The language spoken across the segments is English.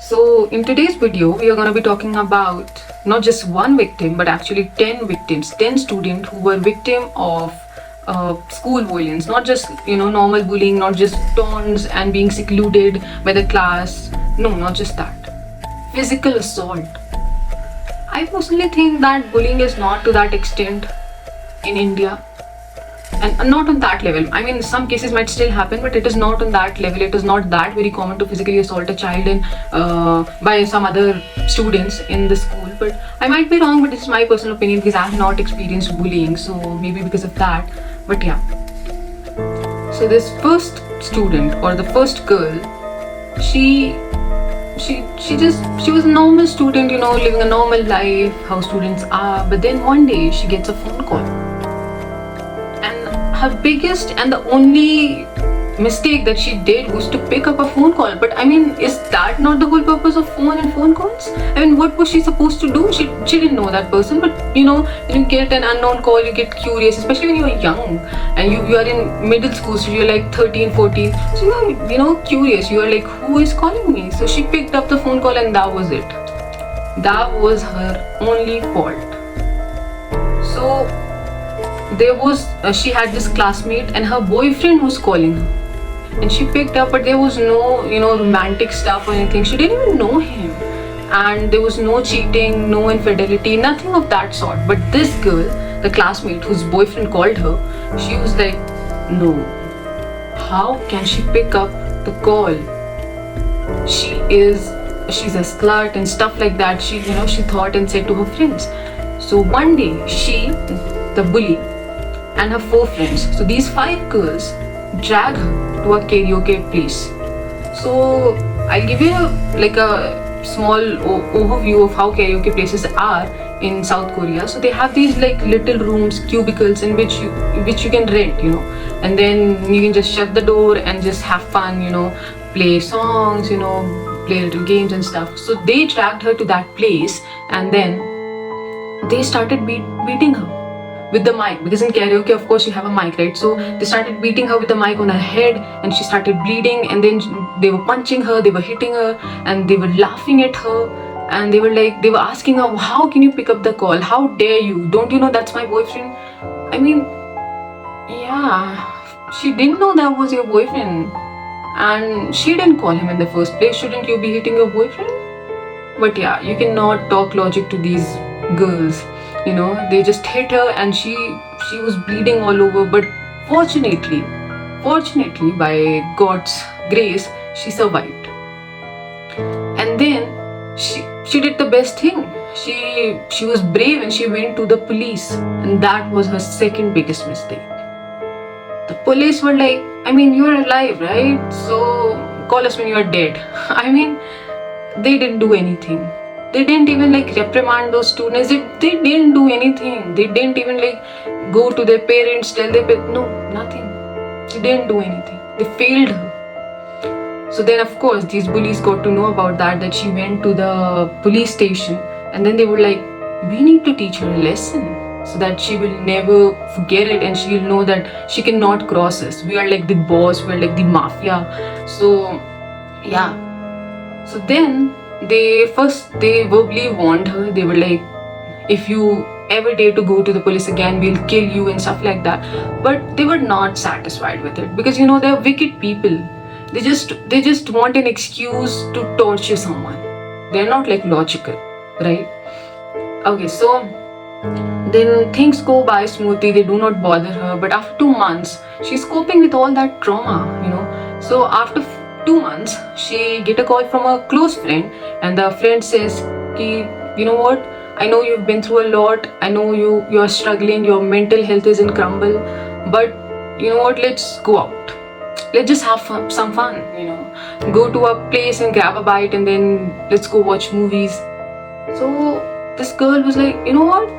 So in today's video, we are going to be talking about not just one victim, but actually 10 victims, 10 students who were victim of school violence, not just normal bullying, not just taunts and being secluded by the class. No, not just that. Physical assault. I personally think that bullying is not to that extent in India. And not on that level. I mean, some cases might still happen, but it is not on that level. It is not that very common to physically assault a child by some other students in the school. But I might be wrong, but it's my personal opinion because I have not experienced bullying, so maybe because of that. But yeah. So this first student or the first girl, she was a normal student, living a normal life, how students are. But then one day she gets a phone call. Her biggest and the only mistake that she did was to pick up a phone call. But I mean, is that not the whole purpose of phone and phone calls? I mean, what was she supposed to do? She didn't know that person, but when you get an unknown call, you get curious, especially when you're young and you are in middle school, so you're like 13, 14. So you're curious. You're like, who is calling me? So she picked up the phone call and that was it. That was her only fault. So she had this classmate and her boyfriend was calling her, and she picked up, but there was no romantic stuff or anything. She didn't even know him, and there was no cheating, no infidelity, nothing of that sort. But this girl, the classmate whose boyfriend called her, she was like, no, how can she pick up the call? She's a slut and stuff like that. She thought and said to her friends. So one day the bully and her 4 friends, so these 5 girls, drag her to a karaoke place. So I'll give you a small overview of how karaoke places are in South Korea. So they have these little rooms, cubicles, in which you can rent, and then you can just shut the door and just have fun, play songs, play little games and stuff. So they dragged her to that place, and then they started beating her with the mic, because in karaoke, of course, you have a mic, right? So they started beating her with the mic on her head, and she started bleeding. And then they were punching her, they were hitting her, and they were laughing at her, and they were asking her, how can you pick up the call? How dare you? Don't you know that's my boyfriend? I mean, yeah, she didn't know that was your boyfriend, and she didn't call him in the first place. Shouldn't you be hitting your boyfriend? But yeah, you cannot talk logic to these girls. They just hit her, and she was bleeding all over. But fortunately, by God's grace, she survived. And then she did the best thing. She was brave and she went to the police, and that was her second biggest mistake. The police were like, I mean, you're alive, right? So call us when you're dead. I mean, they didn't do anything. They didn't even reprimand those students. They didn't do anything. They didn't even go to their parents, tell their parents. No, nothing. They didn't do anything. They failed her. So then, of course, these bullies got to know about that she went to the police station, and then they were like, we need to teach her a lesson so that she will never forget it, and she'll know that she cannot cross us. We are like the boss, we are like the mafia. So yeah. So then they verbally warned her. They were like, if you ever dare to go to the police again, we'll kill you and stuff like that. But they were not satisfied with it, because they're wicked people. They just want an excuse to torture someone. They're not logical, right? Okay, so then things go by smoothly. They do not bother her. But after 2 months, she's coping with all that trauma, So after 2 months, she get a call from a close friend, and the friend says, you know what, I know you've been through a lot. I know you're struggling. Your mental health is in crumble. But you know what, let's go out. Let's just have some fun, Go to a place and grab a bite, and then let's go watch movies. So this girl was like, you know what,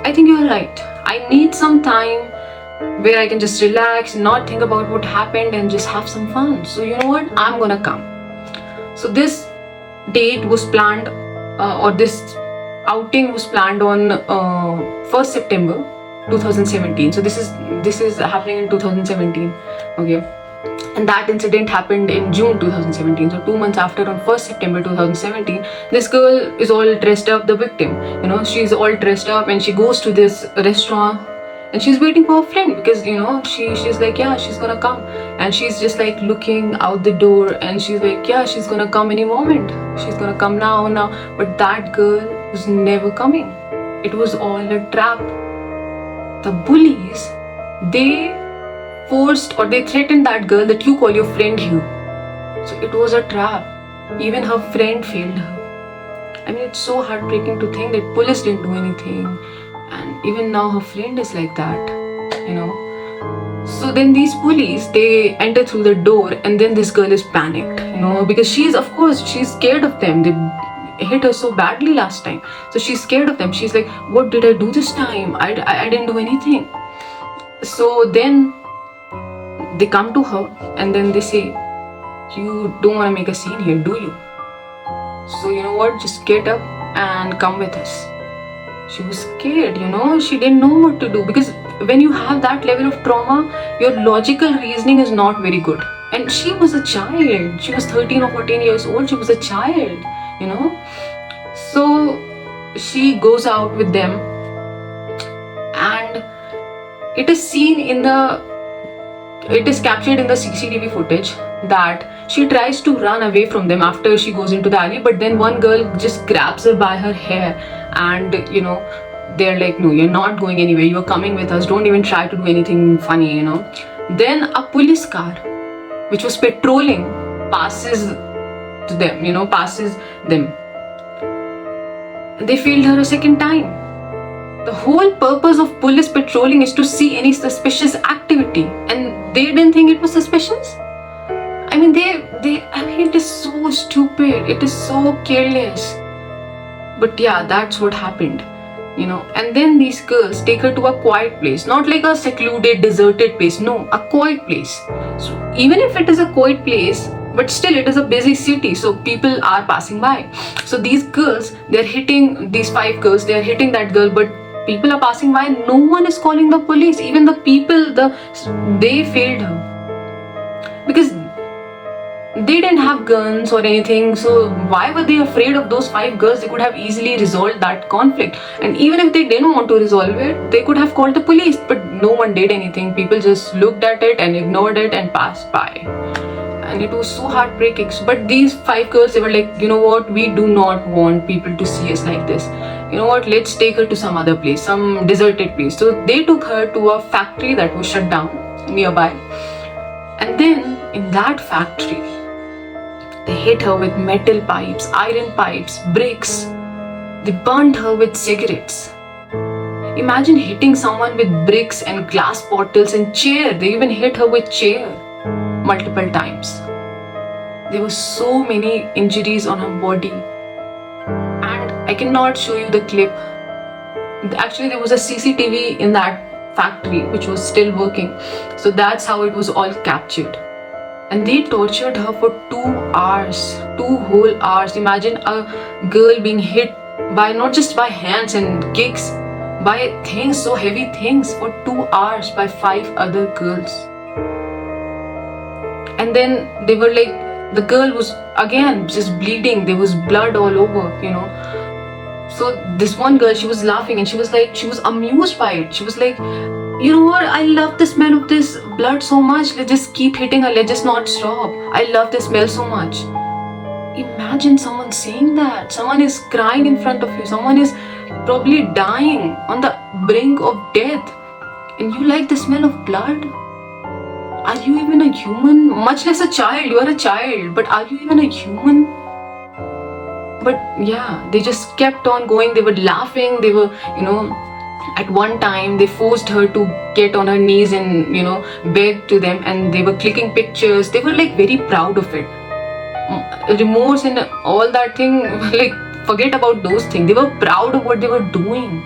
I think you're right. I need some time where I can just relax, not think about what happened, and just have some fun. So you know what, I'm gonna come. So this date was planned, or this outing was planned on 1st September 2017. So this is happening in 2017. Okay. And that incident happened in June 2017. So 2 months after, on 1st September 2017, this girl is all dressed up, the victim. She's all dressed up and she goes to this restaurant and she's waiting for her friend because, she's like, yeah, she's gonna come. And she's just like looking out the door and she's like, yeah, she's gonna come any moment. She's gonna come now. But that girl was never coming. It was all a trap. The bullies, they forced or they threatened that girl that you call your friend here. So it was a trap. Even her friend failed her. I mean, it's so heartbreaking to think that police didn't do anything, and even now her friend is like that. So then these bullies, they enter through the door, and then this girl is panicked, because she's scared of them. They hit her so badly last time, so she's scared of them. She's like, what did I do this time? I didn't do anything. So then they come to her and then they say, you don't want to make a scene here, do you? So you know what, just get up and come with us. She was scared, she didn't know what to do, because when you have that level of trauma, your logical reasoning is not very good. And she was a child. She was 13 or 14 years old. She was a child, So she goes out with them, and it is captured in the CCTV footage that she tries to run away from them after she goes into the alley, but then one girl just grabs her by her hair and they're like, no, you're not going anywhere, you're coming with us, don't even try to do anything funny. Then a police car which was patrolling passes them. They failed her a second time. The whole purpose of police patrolling is to see any suspicious activity, and they didn't think it was suspicious. I mean, it is so stupid. It is so careless. But yeah, that's what happened, And then these girls take her to a quiet place, not like a secluded, deserted place. No, a quiet place. So even if it is a quiet place, but still it is a busy city, so people are passing by. So these girls, these 5 girls, they're hitting that girl, but people are passing by. No one is calling the police. Even the people, they failed her because they didn't have guns or anything. So why were they afraid of those 5 girls? They could have easily resolved that conflict. And even if they didn't want to resolve it, they could have called the police. But no one did anything. People just looked at it and ignored it and passed by. And it was so heartbreaking. But these 5 girls, they were like, you know what? We do not want people to see us like this. You know what? Let's take her to some other place, some deserted place. So they took her to a factory that was shut down nearby. And then in that factory, they hit her with metal pipes, iron pipes, bricks. They burned her with cigarettes. Imagine hitting someone with bricks and glass bottles and chair. They even hit her with chair multiple times. There were so many injuries on her body. And I cannot show you the clip. Actually, there was a CCTV in that factory which was still working. So that's how it was all captured. And they tortured her for 2 hours, 2 whole hours. Imagine a girl being hit by, not just by hands and kicks, by things, so heavy things, for 2 hours by 5 other girls. And then they were like, the girl was again just bleeding. There was blood all over, So this one girl, she was laughing and she was amused by it. She was like, you know what, I love the smell of this blood so much. Let's just keep hitting her. Let's just not stop. I love the smell so much. Imagine someone saying that. Someone is crying in front of you. Someone is probably dying on the brink of death. And you like the smell of blood? Are you even a human? Much less a child. You are a child. But are you even a human? But yeah, they just kept on going. They were laughing. They were, at one time they forced her to get on her knees and beg to them, and they were clicking pictures. They were like very proud of it. Remorse and all that thing, like forget about those things. They were proud of what they were doing.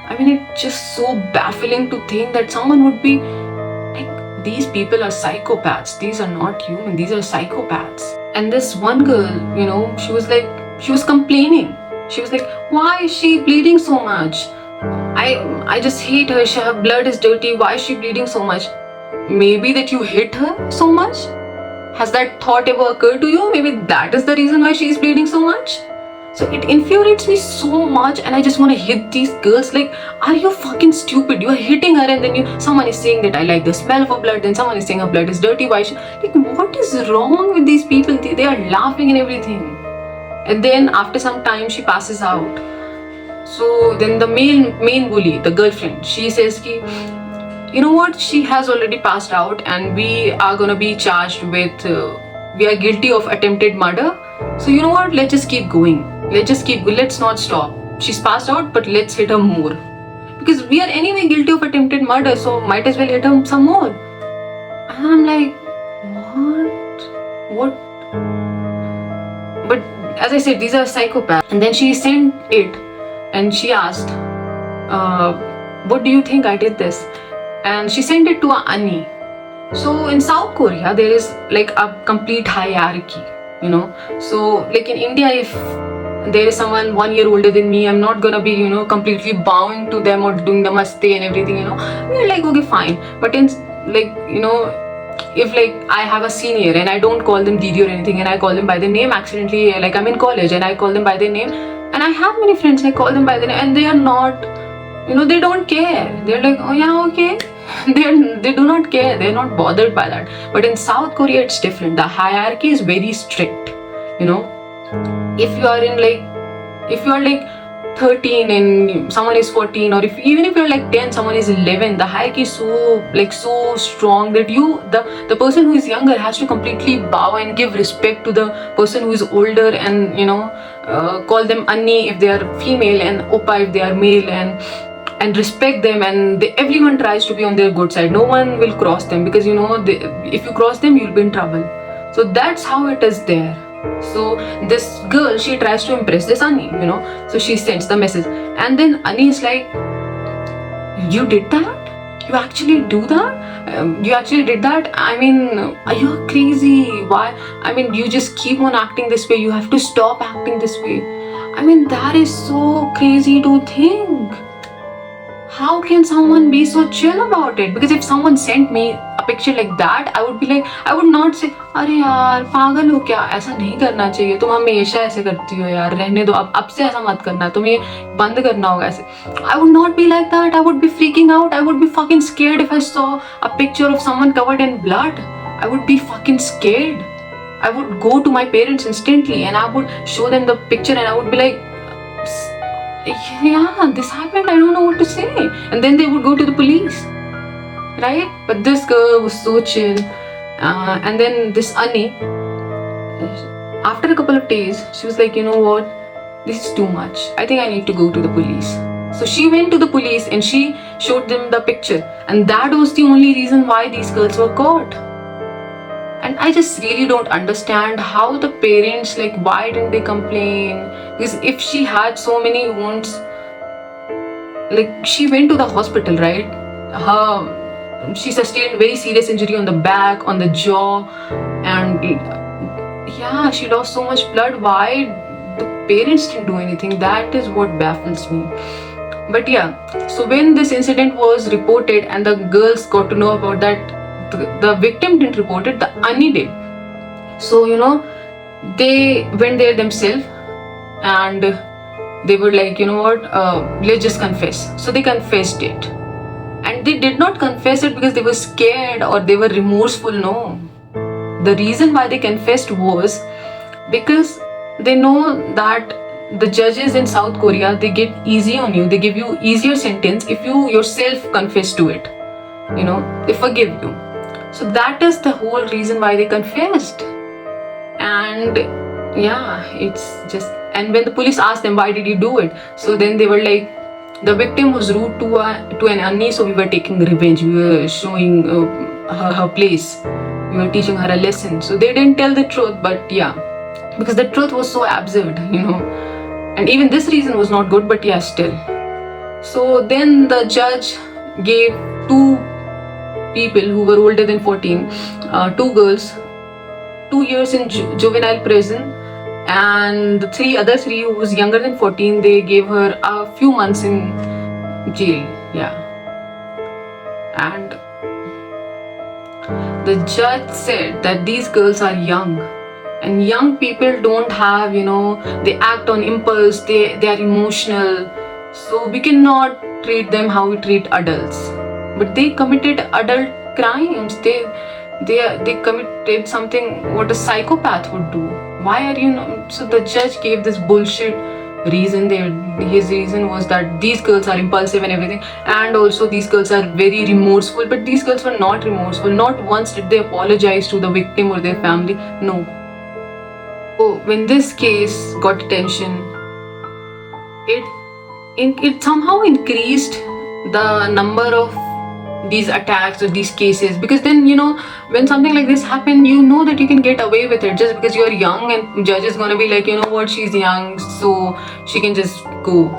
I mean, it's just so baffling to think that someone would be like, these people are psychopaths. These are not human. These are psychopaths. And this one girl, she was complaining. She was like, why is she bleeding so much? I just hate her. Her blood is dirty. Why is she bleeding so much? Maybe that you hit her so much? Has that thought ever occurred to you? Maybe that is the reason why she is bleeding so much. So it infuriates me so much, and I just want to hit these girls. Like, are you fucking stupid? You are hitting her, and then someone is saying that I like the smell of her blood, then someone is saying her blood is dirty. Why should, like, what is wrong with these people? They are laughing and everything. And then after some time she passes out. So then the main bully, the girlfriend, she says ki, you know what, she has already passed out and we are gonna be charged with we are guilty of attempted murder. So you know what, let's just keep going. Let's not stop. She's passed out, but let's hit her more. Because we are anyway guilty of attempted murder, so might as well hit her some more. And I'm like, what? But as I said, these are psychopaths. And then she sent it and she asked, what do you think I did this? And she sent it to Annie. So in South Korea, there is like a complete hierarchy, you know. So like in India, if there is someone 1 year older than me, I'm not gonna be, you know, completely bowing to them or doing namaste and everything, you know. We're like, okay, fine. But in like, you know, if like I have a senior and I don't call them Didi or anything and I call them by their name accidentally, like I'm in college and I call them by their name, and I have many friends, I call them by their name and they are not, you know, they don't care. They're like, oh yeah, okay. They do not care. They're not bothered by that. But in South Korea, it's different. The hierarchy is very strict. You know, if you are like 13 and someone is 14, or even if you're like 10, someone is 11, the hierarchy is so strong that the person who is younger has to completely bow and give respect to the person who is older, and you know, call them Annie if they are female and Oppa if they are male, and respect them, and everyone tries to be on their good side. No one will cross them, because you know, if you cross them, you'll be in trouble. So that's how it is there. So this girl, she tries to impress this Annie, you know, so she sends the message, and then Annie is like, you did that? You actually do that? You actually did that? I mean, are you crazy? Why? I mean, you just keep on acting this way. You have to stop acting this way. I mean, that is so crazy to think. How can someone be so chill about it? Because if someone sent me a picture like that, I would be like, I would not say, अरे यार पागल हो क्या, ऐसा नहीं करना चाहिए, तुम हमेशा ऐसे करती हो यार, रहने दो, अब से ऐसा मत करना, तुम्हें बंद करना होगा ऐसे. I would not be like that. I would be freaking out. I would be fucking scared if I saw a picture of someone covered in blood. I would be fucking scared. I would go to my parents instantly and I would show them the picture and I would be like, yeah, this happened, I don't know what to say. And then they would go to the police, right? But this girl was so chill. And then this Annie, after a couple of days, she was like, you know what, this is too much, I think I need to go to the police. So she went to the police and she showed them the picture, and that was the only reason why these girls were caught. And I just really don't understand how the parents, like, why didn't they complain? Because if she had so many wounds, like, she went to the hospital, right? She sustained very serious injury on the back, on the jaw, and yeah, she lost so much blood. Why the parents didn't do anything? That is what baffles me. But yeah, so when this incident was reported and the girls got to know about that, the victim didn't report it, the Annie did. So, you know, they went there themselves and they were like, you know what, let's just confess. So they confessed it. And they did not confess it because they were scared or they were remorseful, no. The reason why they confessed was because they know that the judges in South Korea, they get easy on you, they give you easier sentence if you yourself confess to it. You know, they forgive you. So that is the whole reason why they confessed. And yeah, it's just, and when the police asked them, why did you do it? So then they were like, the victim was rude to an Annie, so we were taking revenge. We were showing her place. We were teaching her a lesson. So they didn't tell the truth, but yeah, because the truth was so absurd, you know. And even this reason was not good, but yeah, still. So then the judge gave two people who were older than 14, two girls, 2 years in juvenile prison, and the other three who was younger than 14, they gave her a few months in jail. Yeah. And the judge said that these girls are young, and young people don't have, they act on impulse, they are emotional, so we cannot treat them how we treat adults. But they committed adult crimes. They committed something what a psychopath would do. Why are you not? So the judge gave this bullshit reason. His reason was that these girls are impulsive and everything, and also these girls are very remorseful. But these girls were not remorseful. Not once did they apologize to the victim or their family. No. So when this case got attention, it somehow increased the number of these attacks or these cases, because then when something like this happen, that you can get away with it just because you're young, and judge is gonna be like, what, she's young, so she can just go.